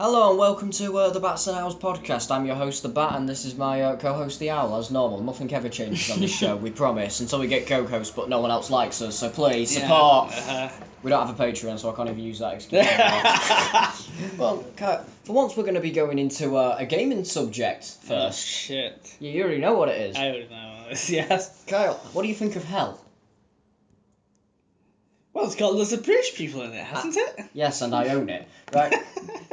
Hello and welcome to the Bats and Owls podcast. I'm your host, the Bat, and this is my co-host, the Owl. As normal, nothing ever changes on this show. We promise, until we get co-hosts, but no one else likes us. So please support. We don't have a Patreon, so I can't even use that excuse. Well, for once, we're going to be going into a gaming subject first. Oh, shit. You already know what it is. I already know what it is. Yes. Kyle, what do you think of Hell? Well, it's got lots of British people in it, hasn't it? Yes, and I own it. Right.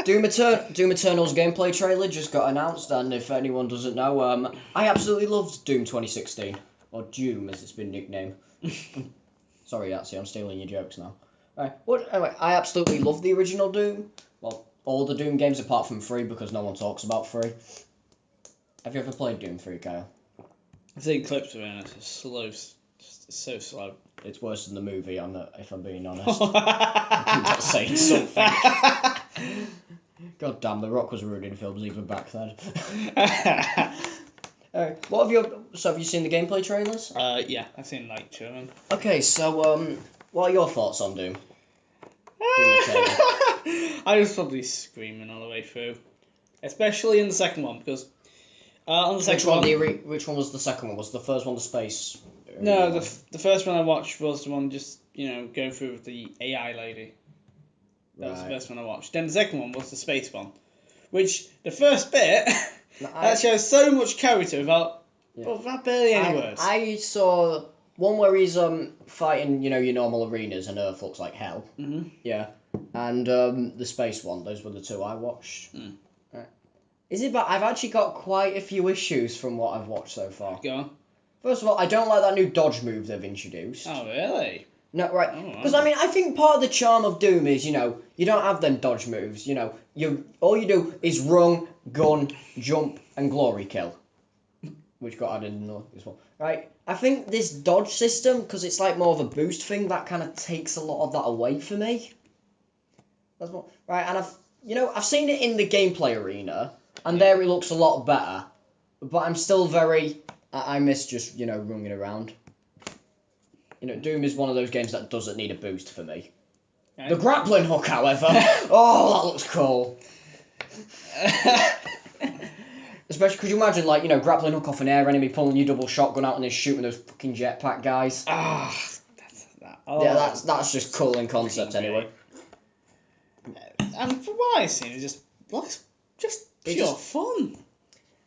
Doom Eternal's gameplay trailer just got announced, and if anyone doesn't know, I absolutely loved Doom 2016, or Doom as it's been nicknamed. Sorry, Yatsy, I'm stealing your jokes now. Right. Anyway, I absolutely love the original Doom. Well, all the Doom games apart from 3, because no one talks about 3. Have you ever played Doom 3, Kyle? I've seen clips of it, and it's just slow. Just so slow. It's worse than the movie, if I'm being honest. I'm just saying something. God damn, The Rock was ruining films even back then. Have you seen the gameplay trailers? Yeah, I've seen like 2 of them. Okay, so what are your thoughts on Doom? I was probably screaming all the way through, especially in the second one, because on the second Which one was the second one? Was the first one the space? No, the first one I watched was the one just going through with the AI lady. That was the first one I watched. Then the second one was the space one, which the first bit that shows so much character without barely any words. I saw one where he's fighting your normal arenas and Earth looks like hell. Mm-hmm. Yeah, and the space one. Those were the 2 I watched. Mm. Right. Is it? But I've actually got quite a few issues from what I've watched so far. Go on. First of all, I don't like that new dodge move they've introduced. Oh, really? No, right. Because, I think part of the charm of Doom is, you don't have them dodge moves. All you do is run, gun, jump, and glory kill. Which got added in this one. Right? I think this dodge system, because it's like more of a boost thing, that kind of takes a lot of that away for me. That's what, right, and I've seen it in the gameplay arena, and there it looks a lot better. But I'm still I miss just, running around. Doom is one of those games that doesn't need a boost for me. Okay. The grappling hook, however, that looks cool. Especially, could you imagine, grappling hook off an air enemy, pulling your double shotgun out and then shooting those fucking jetpack guys? That's just cool in concept anyway. And from what I've seen, it just looks pure fun.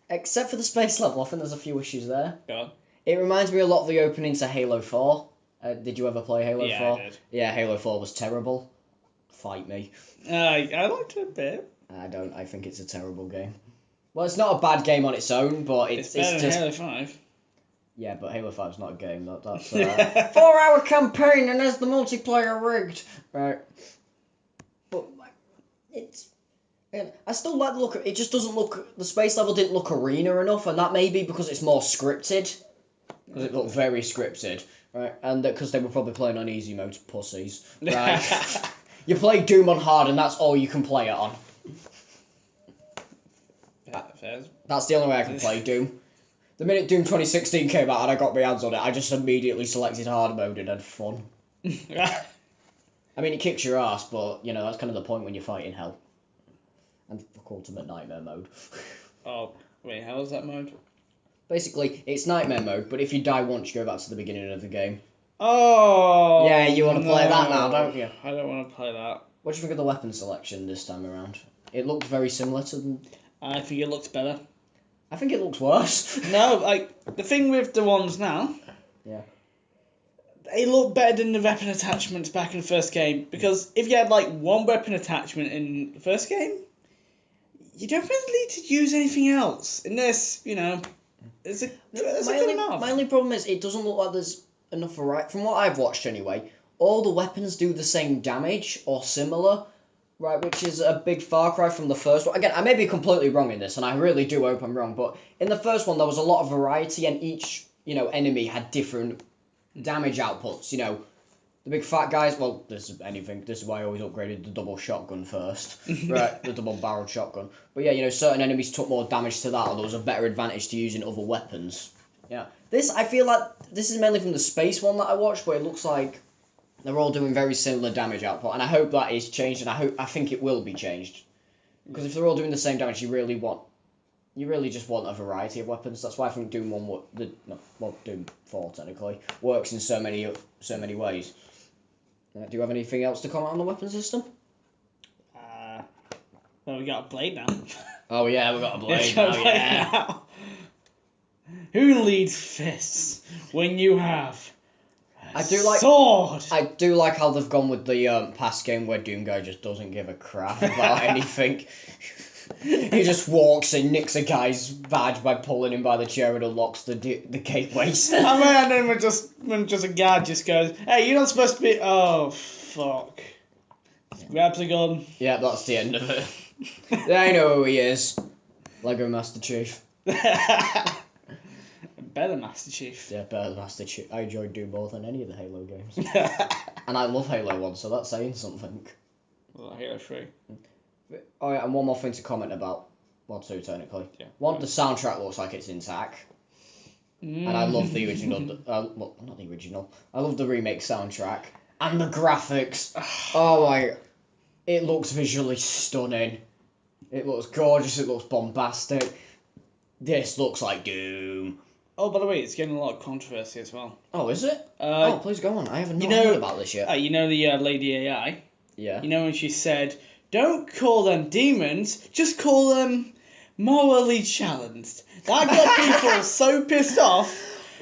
Except for the space level, I think there's a few issues there. Go on. It reminds me a lot of the opening to Halo 4. Did you ever play Halo 4? Yeah, I did. Yeah, Halo 4 was terrible. Fight me. I liked it a bit. I don't. I think it's a terrible game. Well, it's not a bad game on its own, but it's better just... than Halo 5. Yeah, but Halo 5's not a game. That's 4-hour campaign and there's the multiplayer rigged. Right. But I still like the look. It just doesn't look... The space level didn't look arena enough, and that may be because it's more scripted. Because it looked very scripted. Right, and because they were probably playing on easy mode, pussies. Right, you play Doom on hard, and that's all you can play it on. That's the only way I can play Doom. The minute Doom 2016 came out and I got my hands on it, I just immediately selected hard mode and had fun. I mean, it kicks your ass, but that's kind of the point when you're fighting hell. And fuck ultimate nightmare mode. Oh wait, how is that mode? Basically, it's nightmare mode, but if you die once, you go back to the beginning of the game. Oh! Yeah, you want to play that now, don't you? I don't want to play that. What do you think of the weapon selection this time around? It looked very similar to them. I think it looks better. I think it looks worse. No, the thing with the ones now... Yeah. They look better than the weapon attachments back in the first game, because if you had, one weapon attachment in the first game, you don't really need to use anything else. In this, it's a good enough. My only problem is it doesn't look like there's enough variety. From what I've watched anyway, all the weapons do the same damage or similar, right? Which is a big far cry from the first one. Again, I may be completely wrong in this, and I really do hope I'm wrong. But in the first one, there was a lot of variety, and each enemy had different damage outputs. The big fat guys. Well, this is why I always upgraded the double shotgun first, right? The double barreled shotgun. But yeah, certain enemies took more damage to that, or there was a better advantage to using other weapons. Yeah, I feel like this is mainly from the space one that I watched, but it looks like they're all doing very similar damage output, and I hope that is changed, and I think it will be changed. Because if they're all doing the same damage, you really just want a variety of weapons. That's why I think Doom 1, Doom 4 technically, works in so many ways. Do you have anything else to comment on the weapon system? Well, we got a blade now. Oh yeah, we got a blade now, yeah. Who leads fists when you have sword? I do like how they've gone with the past game where Doom Guy just doesn't give a crap about anything. He just walks in, nicks a guy's badge by pulling him by the chair and unlocks the gateways. And then when just a guy just goes, "Hey, you're not supposed to be." Oh fuck! Grabs a gun. Yeah, that's the end of it. I know who he is. Lego Master Chief. Better Master Chief. Yeah, better Master Chief. I enjoyed Doom more than any of the Halo games. And I love Halo 1, so that's saying something. Well, Halo 3. Oh yeah, and one more thing to comment about. Well, two technically. Yeah. One, the soundtrack looks like it's intact. And I love the original. Well, not the original. I love the remake soundtrack. And the graphics. Oh my. It looks visually stunning. It looks gorgeous. It looks bombastic. This looks like Doom. Oh, by the way, it's getting a lot of controversy as well. Oh, is it? Please go on. I haven't heard about this yet. You know the Lady AI? Yeah. You know when she said, "Don't call them demons, just call them morally challenged." That got people so pissed off.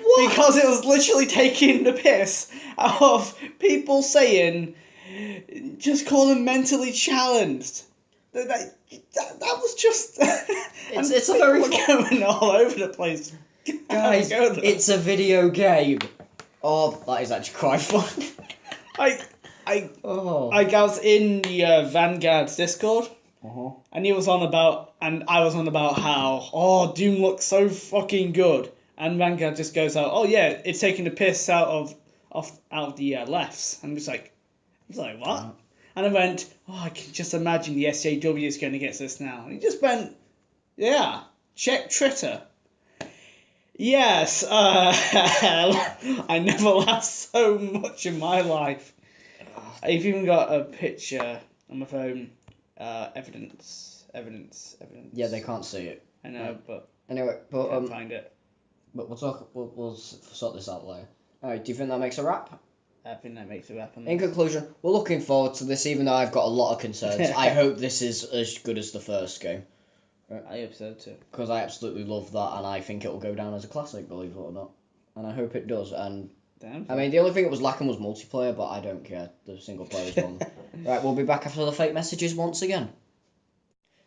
What? Because it was literally taking the piss out of people saying, "Just call them mentally challenged." That was just... It's a very... going all over the place. Guys, it's a video game. Oh, that is actually quite fun. I was in the Vanguard's Discord, and I was on about how Doom looks so fucking good, and Vanguard just goes out, "Oh yeah, it's taking the piss out of the lefts." And I was like, what? And I went, "Oh, I can just imagine the SJW is going to get this now." And he just went, "Yeah, check Twitter." Yes, I never laughed so much in my life. I've even got a picture on my phone. Evidence. Yeah, they can't see it. I know, but anyway, can't find it. But we'll sort this out later. Alright, do you think that makes a wrap? I think that makes a wrap on this. In conclusion, we're looking forward to this, even though I've got a lot of concerns. I hope this is as good as the first game. I hope so too. Because I absolutely love that, and I think it'll go down as a classic, believe it or not. And I hope it does. And I mean, the only thing that was lacking was multiplayer, but I don't care. The single player is fun. Right, we'll be back after the fake messages once again.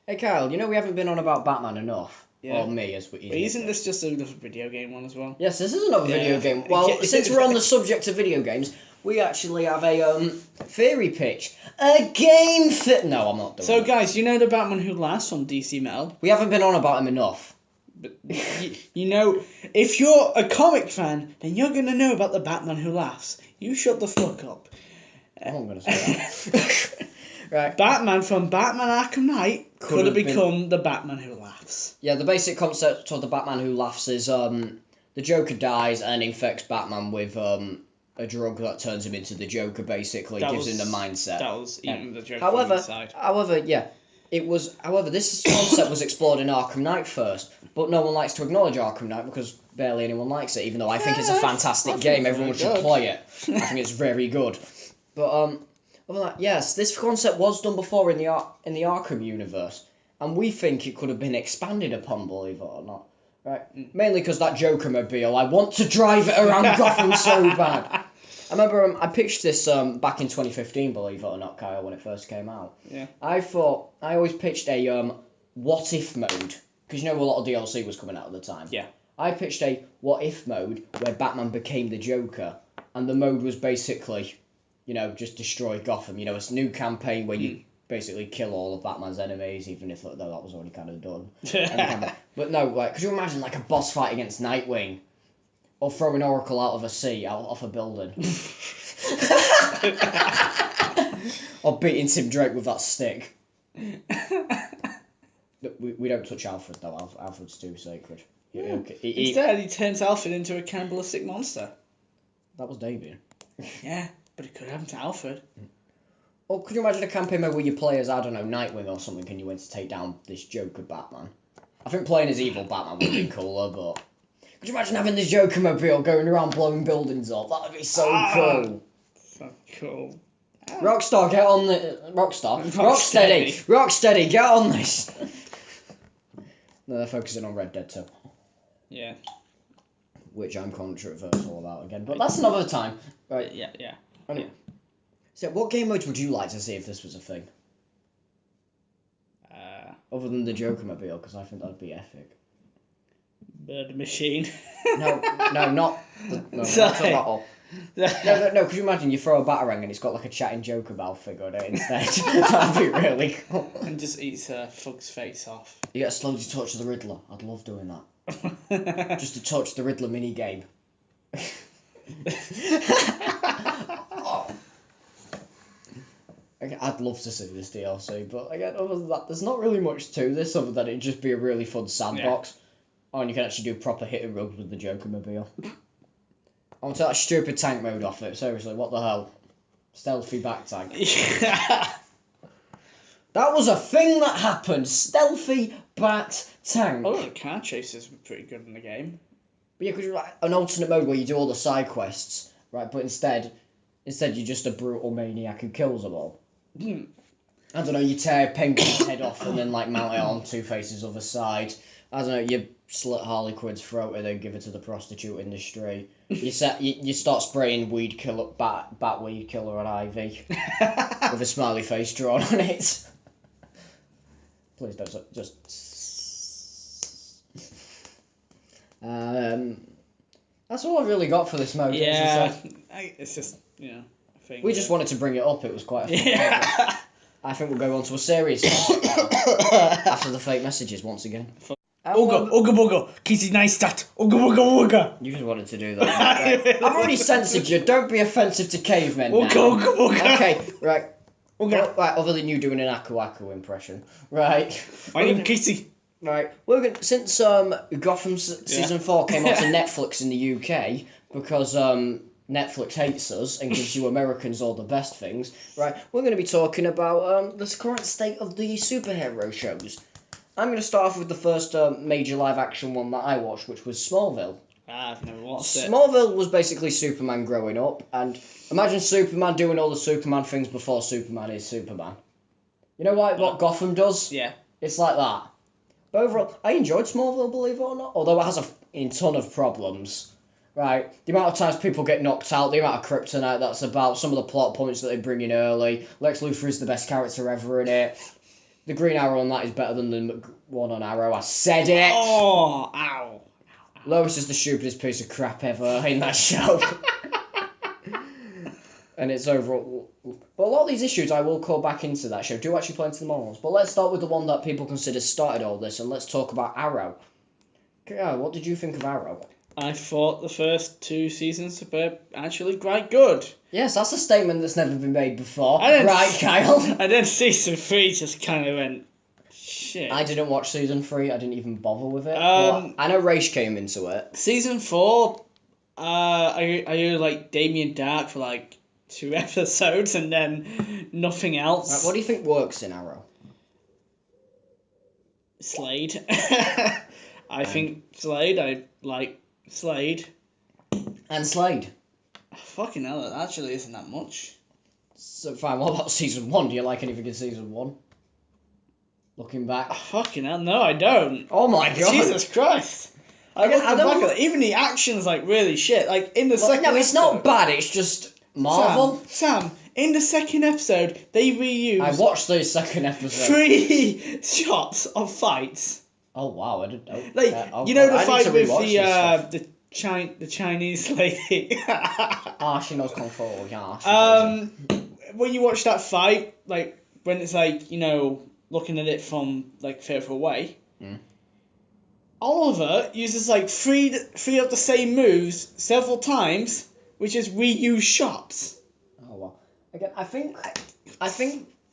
Hey Kyle, you know we haven't been on about Batman enough. Yeah. Or me, as we. But isn't this just a video game one as well? Yes, this is another video game. Well, since we're on the subject of video games, we actually have a theory pitch. A game fit. No, I'm not doing So, that. guys, you know the Batman Who Laughs from DC Metal? We haven't been on about him enough. But you know, if you're a comic fan, then you're gonna know about the Batman Who Laughs. You shut the fuck up. I'm gonna say that. Right. Batman from Batman Arkham Knight could have become the Batman Who Laughs. Yeah, the basic concept of the Batman Who Laughs is the Joker dies and infects Batman with a drug that turns him into the Joker, basically. Gives him the mindset. That was even the Joker however, inside. However, this concept was explored in Arkham Knight first, but no one likes to acknowledge Arkham Knight because barely anyone likes it, even though I think it's a fantastic game. Everyone should play it. I think it's very good. But other than that, yes, this concept was done before in the Arkham universe, and we think it could have been expanded upon, believe it or not. Right? Mainly because that Joker mobile, I want to drive it around Gotham so bad. I remember I pitched this back in 2015, believe it or not, Kyle, when it first came out. Yeah. I always pitched a what if mode, because you know a lot of DLC was coming out at the time. Yeah. I pitched a what if mode where Batman became the Joker, and the mode was basically, just destroy Gotham. It's a new campaign where you basically kill all of Batman's enemies, even if that was already kind of done. But no, could you imagine a boss fight against Nightwing? Or throwing Oracle out of a sea, off a building. Or beating Tim Drake with that stick. We don't touch Alfred, though. Alfred's too sacred. Yeah. Instead, he turns Alfred into a cannibalistic monster. That was Damien. Yeah, but it could happen to Alfred. Or could you imagine a campaign mode where you play as, I don't know, Nightwing or something, and you went to take down this Joker Batman? I think playing as evil Batman would be cooler, but could you imagine having the Joker mobile going around blowing buildings up? That would be so cool. So cool. Rockstar, get on the Rocksteady, get on this. No, they're focusing on Red Dead 2. Yeah. Which I'm controversial about again, but that's another time. Right. Yeah. Anyway. So, what game modes would you like to see if this was a thing? Other than the Joker mobile, because I think that'd be epic. Bird Machine. No, not at all. No, could you imagine you throw a Batarang and it's got like a chatting Joker mouth figure on it instead? That'd be really cool. And just eats Fug's face off. You get a slowly touch the Riddler. I'd love doing that. Just to touch the Riddler minigame. I'd love to see this DLC, but again, other than that, there's not really much to this other than it'd just be a really fun sandbox. Oh, and you can actually do proper hit and runs with the Joker mobile. I want to take that stupid tank mode off it. Seriously, what the hell? Stealthy back tank. Yeah. That was a thing that happened. Stealthy bat tank. Oh, the car chases were pretty good in the game. But yeah, because you're like an alternate mode where you do all the side quests, right? But instead you're just a brutal maniac who kills them all. I don't know, you tear Penguin's head off and then like mount it on Two-Face's other side. I don't know, you slit Harley Quinn's throat and then give it to the prostitute industry. You start spraying bat weed killer on Ivy with a smiley face drawn on it. Please don't just. That's all I've really got for this mode. Yeah, it's just a thing. We just wanted to bring it up. It was quite a fun project. I think we'll go on to a serious topic now, after the fake messages once again. Ooga booga, Kitty Neistat, ooga booga wooga. You just wanted to do that. Right. I've already censored you. Don't be offensive to cavemen now. Ooga booga. Okay, right. Ooga. Well, right, other than you doing an Aku Aku impression. Right. My name Kitty. Right. Since Gotham season 4 came onto Netflix in the UK, because Netflix hates us and gives you Americans all the best things, right, we're going to be talking about the current state of the superhero shows. I'm going to start off with the first major live-action one that I watched, which was Smallville. I've never watched it. Smallville was basically Superman growing up, and imagine Superman doing all the Superman things before Superman is Superman. You know what Gotham does? Yeah. It's like that. But overall, I enjoyed Smallville, believe it or not, although it has a ton of problems. Right, the amount of times people get knocked out, the amount of kryptonite that's about, some of the plot points that they bring in early. Lex Luthor is the best character ever in it. The Green Arrow on that is better than the one on Arrow. I said it! Oh, ow. Lois is the stupidest piece of crap ever in that show. And it's overall... But a lot of these issues I will call back into that show. Do actually play into the morals. But let's start with the one that people consider started all this, and let's talk about Arrow. Yeah, what did you think of Arrow? I thought the first 2 seasons were actually quite good. Yes, that's a statement that's never been made before. Right, Kyle? And then season 3 just kind of went, shit. I didn't watch season 3. I didn't even bother with it. I know Raish came into it. Season 4, I heard like Damien Dark for like 2 episodes and then nothing else. Right, what do you think works in Arrow? Slade. I think Slade. I like Slade. And Slade. Fucking hell, it actually isn't that much. So fine, what about season 1? Do you like anything in season 1? Looking back. Fucking hell, no I don't. Oh my god. Jesus Christ. Even the action's like really shit. Like in the second no, it's episode, not bad, it's just Marvel. Sam, in the second episode, they reused... I watched the second episode. 3 shots of fights. Oh wow, I didn't know. Like, the fight with the Chinese lady. She knows Kung Fu, yeah. When you watch that fight, like, when it's like, looking at it from, like, further away, Oliver uses, like, three of the same moves several times, which is reused shots. Oh, well. Again, I think,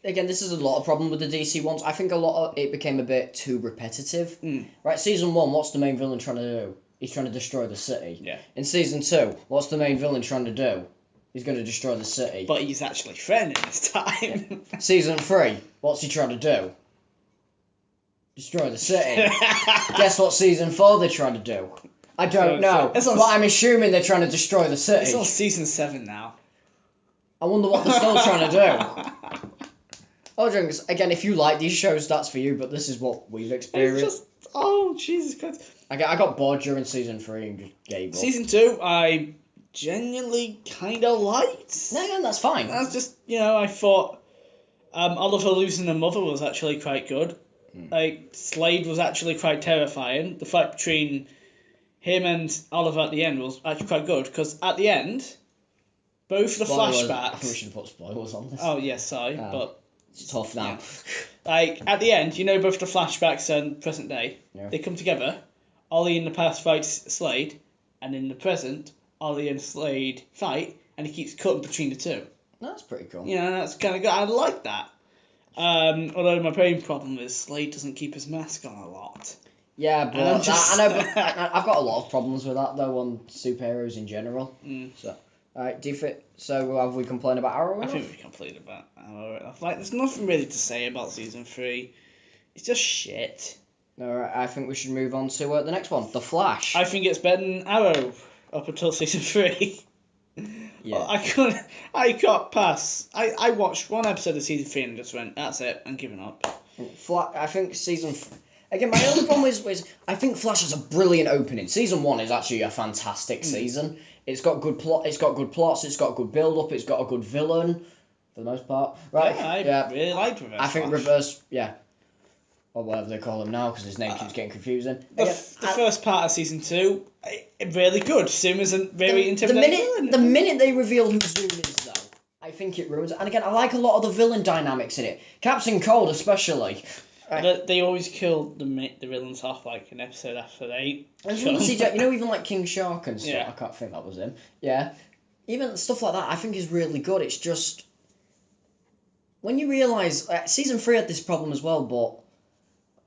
again, this is a lot of problem with the DC ones. I think a lot of it became a bit too repetitive. Right, season 1, what's the main villain trying to do? He's trying to destroy the city. Yeah. In season 2, what's the main villain trying to do? He's going to destroy the city. But he's actually threatening this time. Season 3, what's he trying to do? Destroy the city. Guess what Season 4 they're trying to do? I don't know, but I'm assuming they're trying to destroy the city. It's on Season 7 now. I wonder what they're still trying to do. Oh, again, if you like these shows, that's for you, but this is what we've experienced. Oh, Jesus Christ. I got bored during Season 3 and just gave up. Season 2, I genuinely kind of liked. No, that's fine. That's just, I thought Oliver losing a mother was actually quite good. Like, Slade was actually quite terrifying. The fight between him and Oliver at the end was actually quite good, because at the end, both the flashbacks... I think we should have put spoilers on this. Oh, yes, sorry, but... It's tough now. Yeah. Like, at the end, both the flashbacks and present day, they come together. Ollie in the past fights Slade, and in the present, Ollie and Slade fight, and he keeps cutting between the two. That's pretty cool. That's kind of good. I like that. Although my main problem is Slade doesn't keep his mask on a lot. Yeah, but I know, but I've got a lot of problems with that though on superheroes in general. So, alright, so have we complained about Arrow enough? I think we complained about Arrow enough. Like, there's nothing really to say about Season 3. It's just shit. Alright, I think we should move on to the next one, The Flash. I think it's better than Arrow up until Season 3. Yeah. Well, I got past. I watched one episode of Season 3 and just went, that's it, I'm giving up. I think Again, my only problem was I think Flash has a brilliant opening. Season 1 is actually a fantastic season. It's got good plot. It's got good plots. It's got good build-up. It's got a good villain, for the most part. Right? Yeah, I really liked Reverse I think Flash. Reverse, or whatever they call him now, because his name keeps getting confusing. The first part of Season 2, really good. Zoom is a very intimidating The minute they reveal who Zoom is, though, I think it ruins it. And again, I like a lot of the villain dynamics in it. Captain Cold, especially. They always kill the villains off, like, an episode after they even like King Shark and stuff. Yeah. I can't think that was him. Yeah. Even stuff like that, I think is really good. It's just... When you realise... Season 3 had this problem as well, but...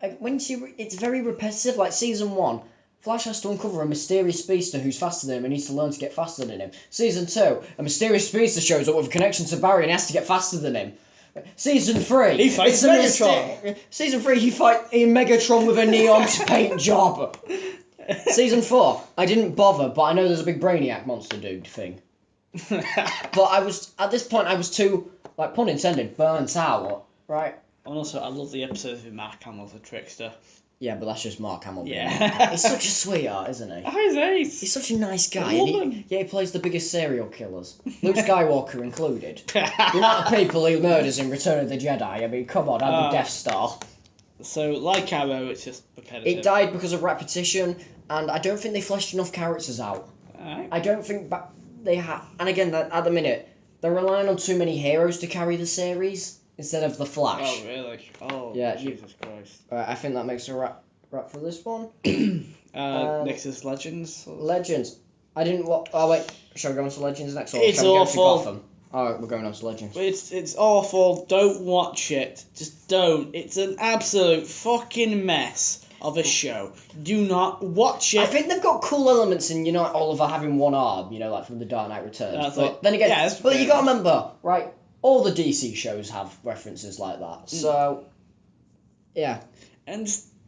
it's very repetitive. Like, Season 1, Flash has to uncover a mysterious speedster who's faster than him and needs to learn to get faster than him. Season 2, a mysterious speedster shows up with a connection to Barry and has to get faster than him. Season 3, he fights Megatron. Season 3, he fights Megatron with a neon paint job. Season 4, I didn't bother, but I know there's a big Brainiac monster dude thing. But at this point, I was too, like, pun intended, burnt out, right? And also, I love the episodes with Mark Hamill, the trickster. Yeah, but that's just Mark Hamill. Yeah. He's such a sweetheart, isn't he? Oh, He's such a nice guy. He plays the biggest serial killers. Luke Skywalker included. The amount of people he murders in Return of the Jedi. I mean, come on, I'd be Death Star. So, like Arrow, it's just repetitive. It died because of repetition, and I don't think they fleshed enough characters out. Alright. I don't think they have... And again, at the minute, they're relying on too many heroes to carry the series instead of the Flash. Oh, really? Oh, yeah, Jesus Christ. I think that makes a wrap for this one. Next is Legends. Legends. I didn't... Oh, wait. Shall we go on to Legends next? Or it's shall we awful. Go to Gotham? Alright, we're going on to Legends. It's awful. Don't watch it. Just don't. It's an absolute fucking mess of a show. Do not watch it. I think they've got cool elements in, Oliver having one arm, like from The Dark Knight Returns. But then again, you got to remember, right, all the DC shows have references like that. So, yeah. And,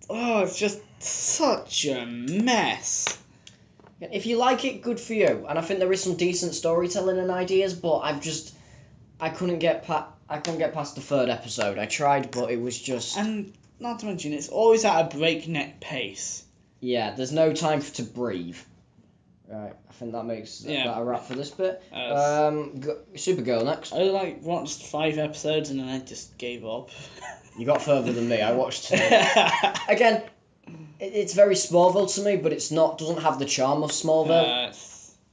it's just such a mess. If you like it, good for you. And I think there is some decent storytelling and ideas, but I couldn't get past the third episode. I tried, but it was just... And not to mention, it's always at a breakneck pace. Yeah, there's no time to breathe. Right, I think that makes that a wrap for this bit. Supergirl next. I watched 5 episodes and then I just gave up. You got further than me. I watched 2. Again, it's very Smallville to me, but doesn't have the charm of Smallville.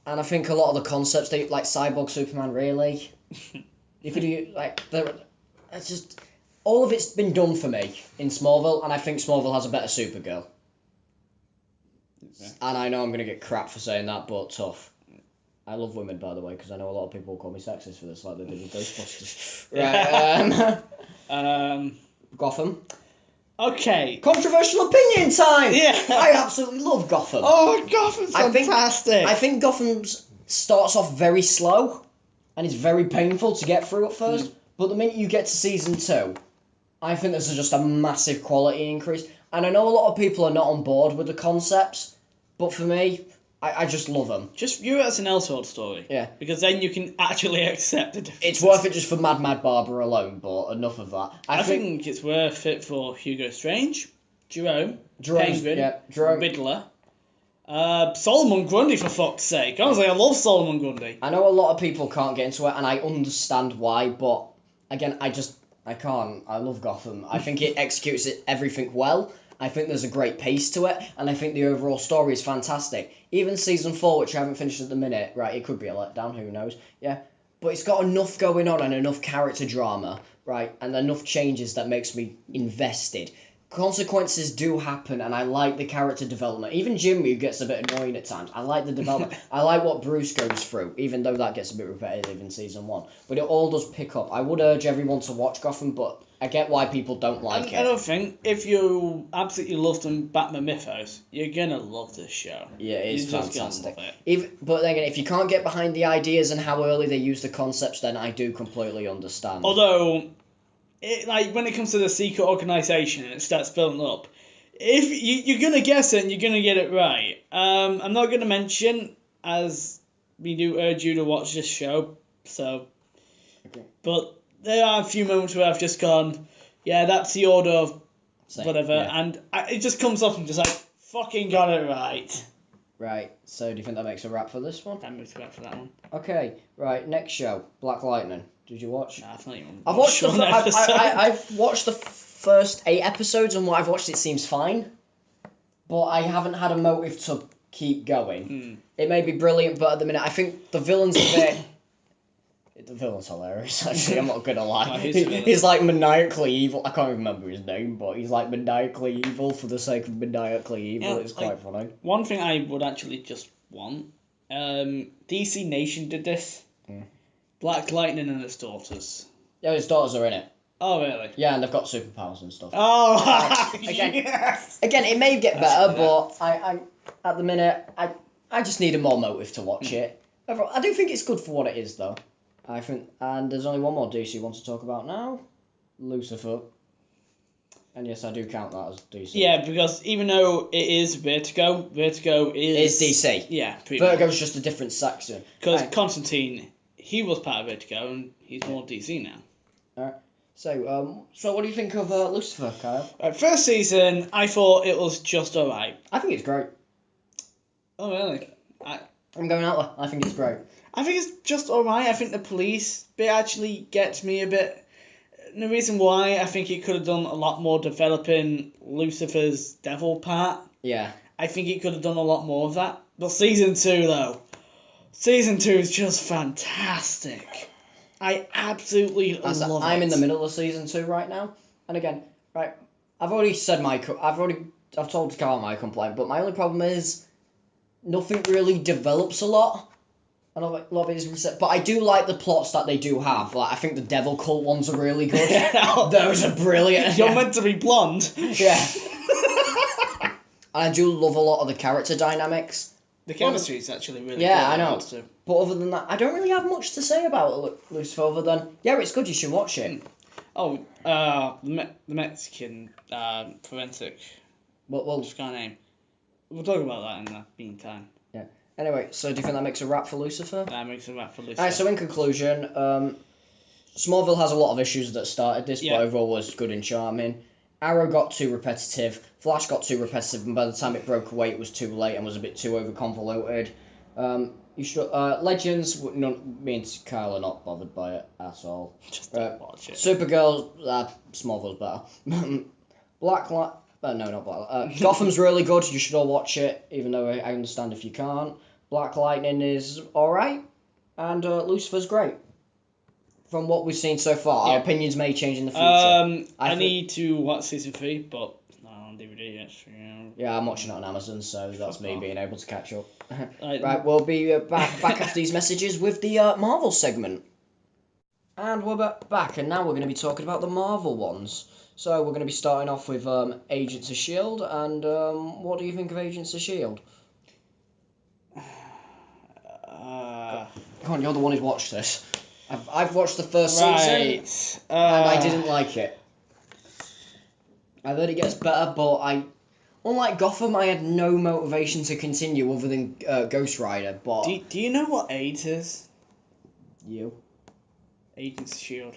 And I think a lot of the concepts, like Cyborg Superman, really. You could do it's just all of it's been done for me in Smallville, and I think Smallville has a better Supergirl. Okay. And I know I'm gonna get crap for saying that, but tough. I love women, by the way, because I know a lot of people will call me sexist for this, like they did with Ghostbusters. Right. Gotham. Okay. Controversial opinion time! Yeah. I absolutely love Gotham. Oh, Gotham's fantastic. I think Gotham starts off very slow. and it's very painful to get through at first. But the minute you get to season 2, I think this is just a massive quality increase. And I know a lot of people are not on board with the concepts, but for me, I just love them. Just view it as an Elseworld story. Yeah. Because then you can actually accept the difference. It's worth it just for Mad Barbara alone, but enough of that. I think it's worth it for Hugo Strange, Jerome, Penguin, Riddler, Solomon Grundy, for fuck's sake. Honestly, I love Solomon Grundy. I know a lot of people can't get into it, and I understand why, but again, I can't. I love Gotham. I think it executes everything well. I think there's a great pace to it, and I think the overall story is fantastic. Even season 4, which I haven't finished at the minute, right, it could be a letdown, who knows, yeah. But it's got enough going on and enough character drama, right, and enough changes that makes me invested. Consequences do happen, and I like the character development. Even Jimmy, who gets a bit annoying at times, I like the development. I like what Bruce goes through, even though that gets a bit repetitive in season 1. But it all does pick up. I would urge everyone to watch Gotham, but I get why people don't like it. I don't think, if you absolutely love the Batman mythos, you're gonna love this show. Yeah, it is fantastic. Just gonna love it. But then again, if you can't get behind the ideas and how early they use the concepts, then I do completely understand. Although, when it comes to the secret organisation and it starts building up, if you're gonna guess it and you're gonna get it right. I'm not gonna mention, as we do urge you to watch this show. So, okay. But there are a few moments where I've just gone, yeah, that's the order of whatever, yeah. and it just comes off and just like, fucking got it right. Right, so do you think that makes a wrap for this one? That makes a wrap for that one. Okay, right, next show, Black Lightning. Did you watch? No, I've not even I've watched I've watched the first 8 episodes, and what I've watched, it seems fine. But I haven't had a motive to keep going. It may be brilliant, but at the minute, I think the villain's a bit... The villain's hilarious, actually, I'm not gonna lie. He's like maniacally evil. I can't even remember his name, but he's like maniacally evil for the sake of maniacally evil. Yeah, it's quite funny. One thing I would actually just want, DC Nation did this. Black Lightning and his daughters. Yeah, his daughters are in it. Oh, really? Yeah, and they've got superpowers and stuff. Oh, again, yes. Again, it may get better, but I at the minute, I just need a more motive to watch it. I do think it's good for what it is, though. I think, and there's only one more DC you want to talk about now, Lucifer. And yes, I do count that as DC. Yeah, because even though it is Vertigo is DC. Yeah, pretty Vertigo's much. Just a different section. Because Constantine, he was part of Vertigo, and he's more DC now. Alright. So what do you think of Lucifer, Kyle? First season, I thought it was just alright. I think it's great. Oh, really? I'm going out there. I think it's great. I think it's just alright. I think the police bit actually gets me a bit. The reason why, I think it could have done a lot more developing Lucifer's devil part. Yeah. I think it could have done a lot more of that. But season 2, though. Season 2 is just fantastic. I absolutely love it. I'm in the middle of season 2 right now. And again, right, I've already said I've told Carl my complaint, but my only problem is nothing really develops a lot. I know a lot of it is reset, but I do like the plots that they do have. Like, I think the devil cult ones are really good. Those are brilliant. You're meant to be blonde. Yeah. And I do love a lot of the character dynamics. The chemistry is actually really good. Yeah, I know. But other than that, I don't really have much to say about Lucifer other than, yeah, it's good, you should watch it. Oh, the Mexican forensic. What's his name? We'll talk about that in the meantime. Yeah. Anyway, so do you think that makes a wrap for Lucifer? That makes a wrap for Lucifer. Alright, so in conclusion, Smallville has a lot of issues that started this, but overall was good and charming. Arrow got too repetitive, Flash got too repetitive, and by the time it broke away, it was too late and was a bit too over-convoluted. You should Legends, me and Kyle are not bothered by it at all. Just don't watch it. Supergirl, Smallville's better. Not Black. Gotham's really good. You should all watch it, even though I understand if you can't. Black Lightning is alright, and Lucifer's great. From what we've seen so far, our opinions may change in the future. I need to watch season 3, but not on DVD yet. Yeah, I'm watching it on Amazon, so that's me being able to catch up. Right, we'll be back after these messages with the Marvel segment. And we're back, and now we're going to be talking about the Marvel ones. So we're going to be starting off with Agents of S.H.I.E.L.D. And what do you think of Agents of S.H.I.E.L.D.? Come on, you're the one who's watched this. I've watched the first season, and I didn't like it. I've heard it gets better, but unlike Gotham, I had no motivation to continue other than Ghost Rider. But do you know what AIDS is? you Agents of Shield.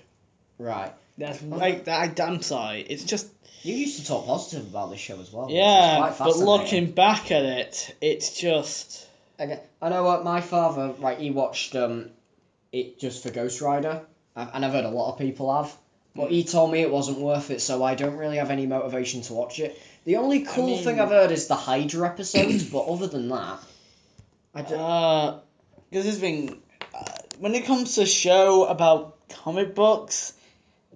right? That's like that. I'm sorry. It's just. You used to talk positive about this show as well. Yeah, which is quite but fascinating. looking back at it, it's just. Okay, I know what my father, right, he watched it just for Ghost Rider, and I've heard a lot of people have, but he told me it wasn't worth it, so I don't really have any motivation to watch it. The only cool thing I've heard is the Hydra episodes, but other than that, I don't... Because there's been... when it comes to show about comic books,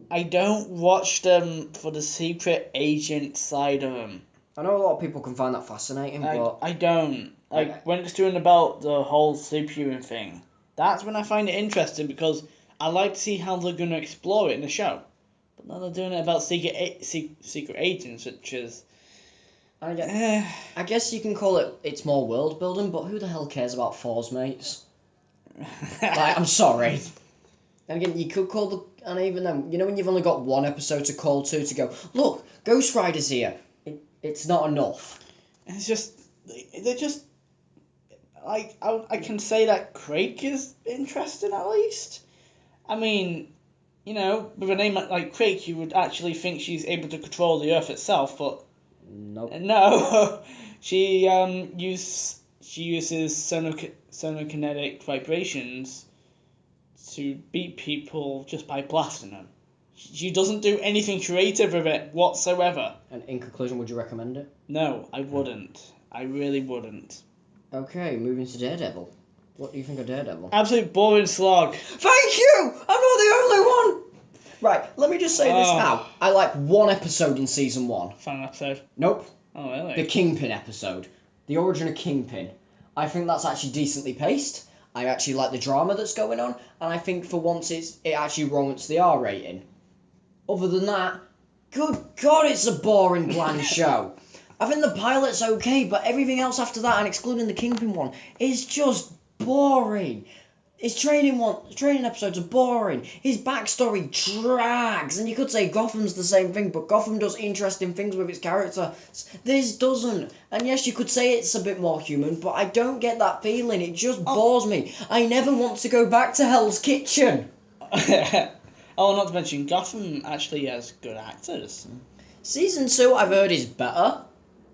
I don't watch them for the secret agent side of them. I know a lot of people can find that fascinating, but... I don't. When it's doing about the whole superhuman thing, that's when I find it interesting, because I like to see how they're going to explore it in the show. But now they're doing it about secret agents, which is... I guess you can call it's more world building, but who the hell cares about Thor's mates? I'm sorry. And again, you could call and even then, when you've only got one episode to call to go, look, Ghost Rider's here. It's not enough. It's just, they're just, I can say that Craig is interesting at least. I mean, with a name like Craig, you would actually think she's able to control the Earth itself, but nope. No, she uses sonokinetic vibrations to beat people just by blasting them. She doesn't do anything creative with it whatsoever. And in conclusion, would you recommend it? No, I wouldn't. I really wouldn't. Okay, moving to Daredevil. What do you think of Daredevil? Absolute boring slog. Thank you! I'm not the only one! Right, let me just say this now. I like one episode in season 1. Final episode? Nope. Oh, really? The Kingpin episode. The origin of Kingpin. I think that's actually decently paced. I actually like the drama that's going on, and I think for once it actually warrants the R rating. Other than that, good God, it's a boring, bland show. I think the pilot's okay, but everything else after that, and excluding the Kingpin one, is just boring. His training episodes are boring. His backstory drags, and you could say Gotham's the same thing, but Gotham does interesting things with its character. This doesn't. And yes, you could say it's a bit more human, but I don't get that feeling. It just bores me. I never want to go back to Hell's Kitchen. Not to mention, Gotham actually has good actors. Season 2, I've heard, is better.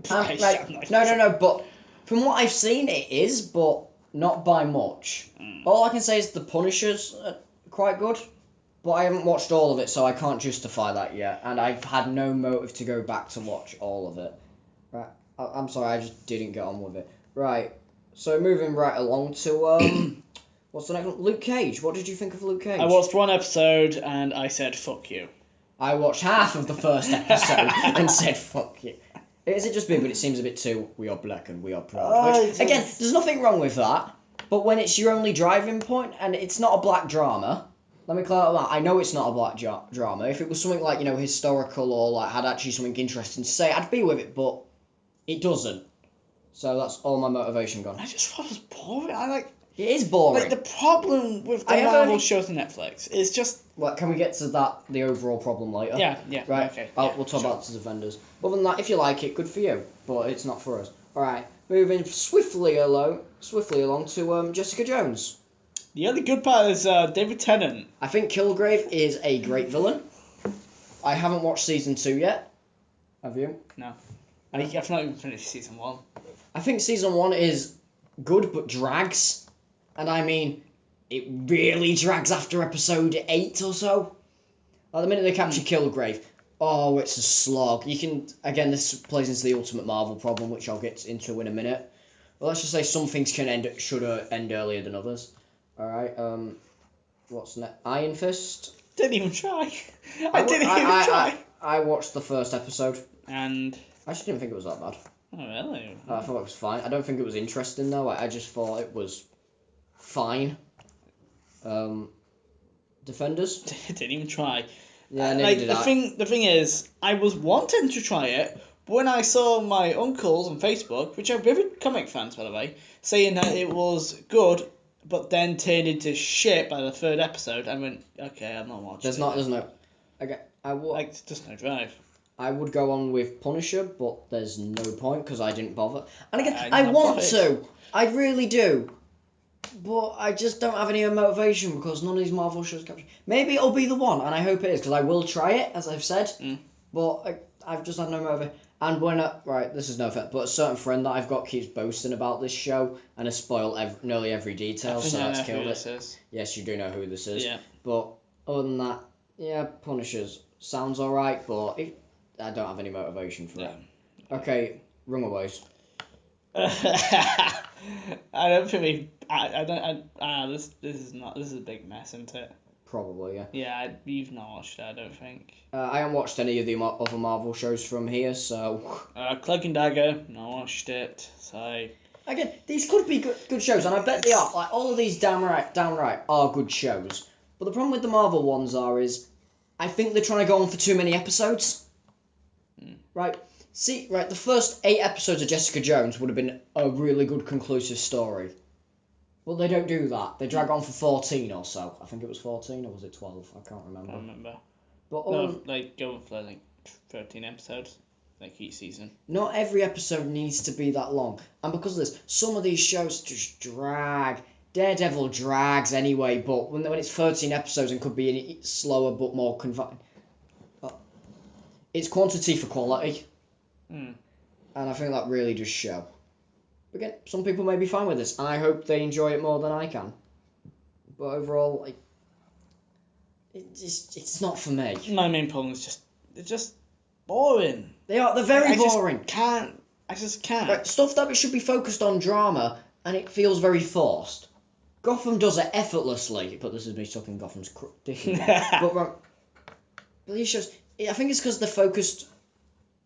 No, but from what I've seen, it is, but not by much. All I can say is the Punisher's quite good, but I haven't watched all of it, so I can't justify that yet, and I've had no motive to go back to watch all of it. Right, I'm sorry, I just didn't get on with it. Right, so moving right along to, what's the next one? Luke Cage. What did you think of Luke Cage? I watched one episode, and I said, fuck you. I watched half of the first episode and said, fuck you. Is it just me, but it seems a bit too, we are black and we are proud. Which, again, there's nothing wrong with that, but when it's your only driving point, and it's not a black drama, let me clarify that, I know it's not a black drama. If it was something like, historical or like had actually something interesting to say, I'd be with it, but it doesn't. So that's all my motivation gone. I just thought it was boring. It is boring. The problem with the Marvel shows on Netflix is just... Well, can we get to the overall problem later? Yeah. Right, okay. we'll talk about the Defenders. Other than that, if you like it, good for you, but it's not for us. Alright, moving swiftly along to Jessica Jones. The only good part is David Tennant. I think Kilgrave is a great villain. I haven't watched season 2 yet. Have you? No. I've not even finished season 1. I think season 1 is good, but drags. And I mean, it really drags after episode 8 or so. At the minute they capture Kilgrave, it's a slog. Again, this plays into the Ultimate Marvel problem, which I'll get into in a minute. But let's just say some things should end earlier than others. Alright, what's next? Iron Fist? Didn't even try. I didn't even try. I watched the first episode. And? I actually didn't think it was that bad. Oh, really? I thought it was fine. I don't think it was interesting, though. I just thought it was fine. Defenders? Didn't even try. Yeah, neither did I. The thing is, I was wanting to try it, but when I saw my uncles on Facebook, which are vivid comic fans, by the way, saying that it was good, but then turned into shit by the third episode. I went, okay, I'm not watching. There's no. Okay, Like, just no drive. I would go on with Punisher, but there's no point because I didn't bother. And again, I'm I not want bothered. to. I really do. But I just don't have any motivation because none of these Marvel shows capture. Maybe it'll be the one, and I hope it is because I will try it, as I've said. But I've just had no motivation. And when this is no offense, but a certain friend that I've got keeps boasting about this show and has spoiled nearly every detail, so that's killed it. Is. Yes, you do know who this is. Yeah. But other than that, yeah, Punishers sounds alright, but I don't have any motivation for it. Okay, Runaways. I don't think we. I don't. This is a big mess, isn't it? Probably, yeah. Yeah, you've not watched it, I don't think. I haven't watched any of the other Marvel shows from here, so. Cloak and Dagger, not watched it. So. Again, these could be good shows, and I bet they are. Like all of these downright are good shows. But the problem with the Marvel ones is, I think they're trying to go on for too many episodes. Right. See, right, the first 8 episodes of Jessica Jones would have been a really good conclusive story. Well, they don't do that. They drag on for 14 or so. I think it was 14, or was it 12? I can't remember. I don't remember. But No, like, go for, 13 episodes, like, each season. Not every episode needs to be that long. And because of this, some of these shows just drag. Daredevil drags anyway, but when it's 13 episodes and could be slower but more confined. It's quantity for quality. And I think that really does show. Again, some people may be fine with this, and I hope they enjoy it more than I can. But overall, it's not for me. My main problem is they're just boring. They're very boring. I just can't. Right, stuff that should be focused on drama, and it feels very forced. Gotham does it effortlessly, but this is me sucking Gotham's dick again. but these shows, I think it's because they're focused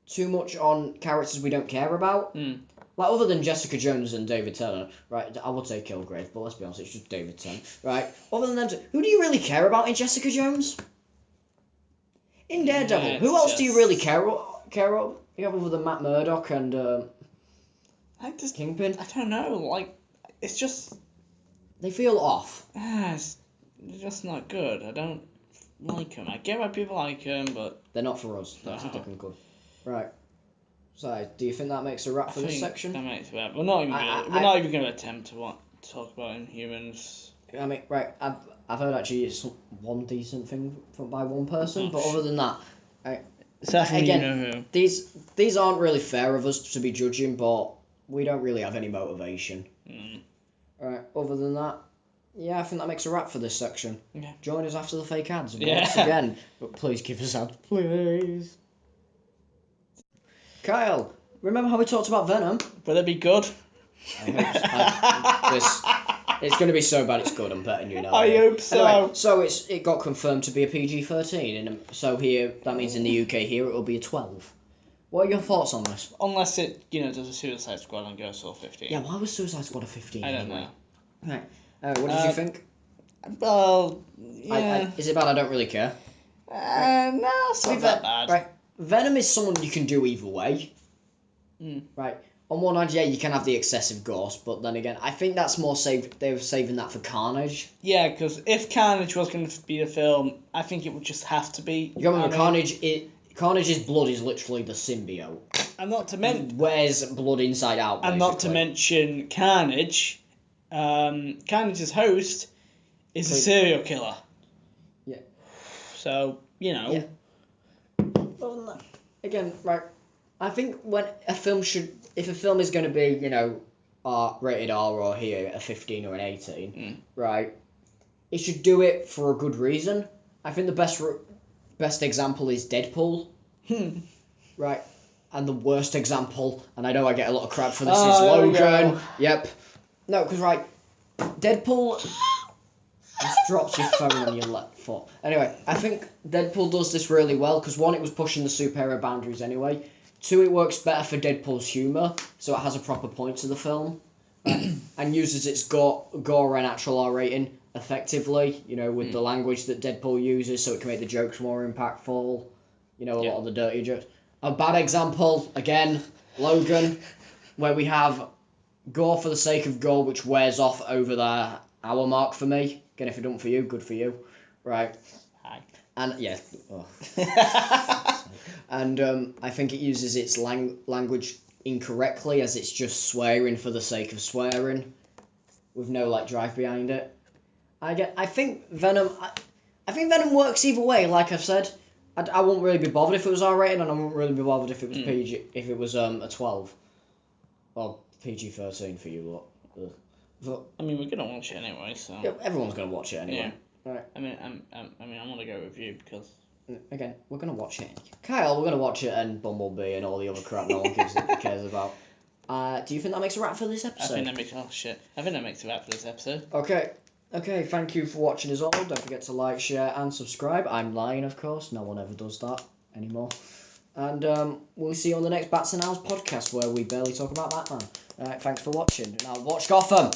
too much on characters we don't care about. Like, other than Jessica Jones and David Tennant, right, I would say Kilgrave, but let's be honest, it's just David Tennant, right? Other than them two, who do you really care about in Jessica Jones? In Daredevil, who else do you really care about? You have other than Matt Murdock and Kingpin? I don't know, like, it's just... They feel off. It's just not good. I don't like them. I get why people like them, but... They're not for us. That's a different club. Right. So, do you think that makes a wrap for this section? That makes a wrap. We're not even going to attempt to talk about Inhumans. I mean, right, I've heard actually it's one decent thing by one person, but other than that, again, these aren't really fair of us to be judging, but we don't really have any motivation. Right, other than that, yeah, I think that makes a wrap for this section. Yeah. Join us after the fake ads once again, but please give us ads, please. Kyle, remember how we talked about Venom? Will it be good? I hope it's going to be so bad it's good, I'm betting you now. I hope so. Anyway, so it got confirmed to be a PG-13, and so here, that means in the UK here it will be a 12. What are your thoughts on this? Unless it, does a Suicide Squad and goes to 15. Yeah, why was Suicide Squad a 15 I don't know. Right. What did you think? Well, yeah. Is it bad? I don't really care. No, it's not that bad. Right. Venom is someone you can do either way. Right. On one hand, yeah, you can have the excessive gore, but then again, I think that's more they were saving that for Carnage. Yeah, because if Carnage was going to be a film, I think it would just have to be. You remember Carnage's blood is literally the symbiote. And not to mention... Wears blood inside out, basically. And not to mention Carnage. Carnage's host is a serial killer. Yeah. So, Yeah. Other than that, again, right, I think if a film is going to be, rated R or here a 15 or an 18, right, it should do it for a good reason. I think the best example is Deadpool. Right. And the worst example, and I know I get a lot of crap for this, is Logan. Yep. No, because, right, Deadpool... Just dropped your phone on your left foot. Anyway, I think Deadpool does this really well, because one, it was pushing the superhero boundaries anyway. Two, it works better for Deadpool's humour, so it has a proper point to the film. And uses its gore and actual R rating effectively, with the language that Deadpool uses, so it can make the jokes more impactful. A lot of the dirty jokes. A bad example, again, Logan, where we have gore for the sake of gore, which wears off over hour mark for me. Again, if it don't for you, good for you. Right. Hi. And yeah. Oh. And I think it uses its language incorrectly, as it's just swearing for the sake of swearing, with no like drive behind it. I think Venom. I think Venom works either way. Like I've said, I wouldn't really be bothered if it was R-rated, and I wouldn't really be bothered if it was PG. If it was a 12, or PG-13 for you lot. But, I mean, we're gonna watch it anyway, so. yeah, everyone's gonna watch it anyway. Yeah. Right. I mean, I want to go with you because. Again, we're gonna watch it. Kyle, we're gonna watch it, and Bumblebee and all the other crap no one cares about. Do you think that makes a wrap for this episode? I think that makes a wrap for this episode. Okay, thank you for watching us all. Don't forget to like, share, and subscribe. I'm lying, of course. No one ever does that anymore. And we'll see you on the next Bats and Owls podcast, where we barely talk about Batman. Alright, thanks for watching. Now watch Gotham!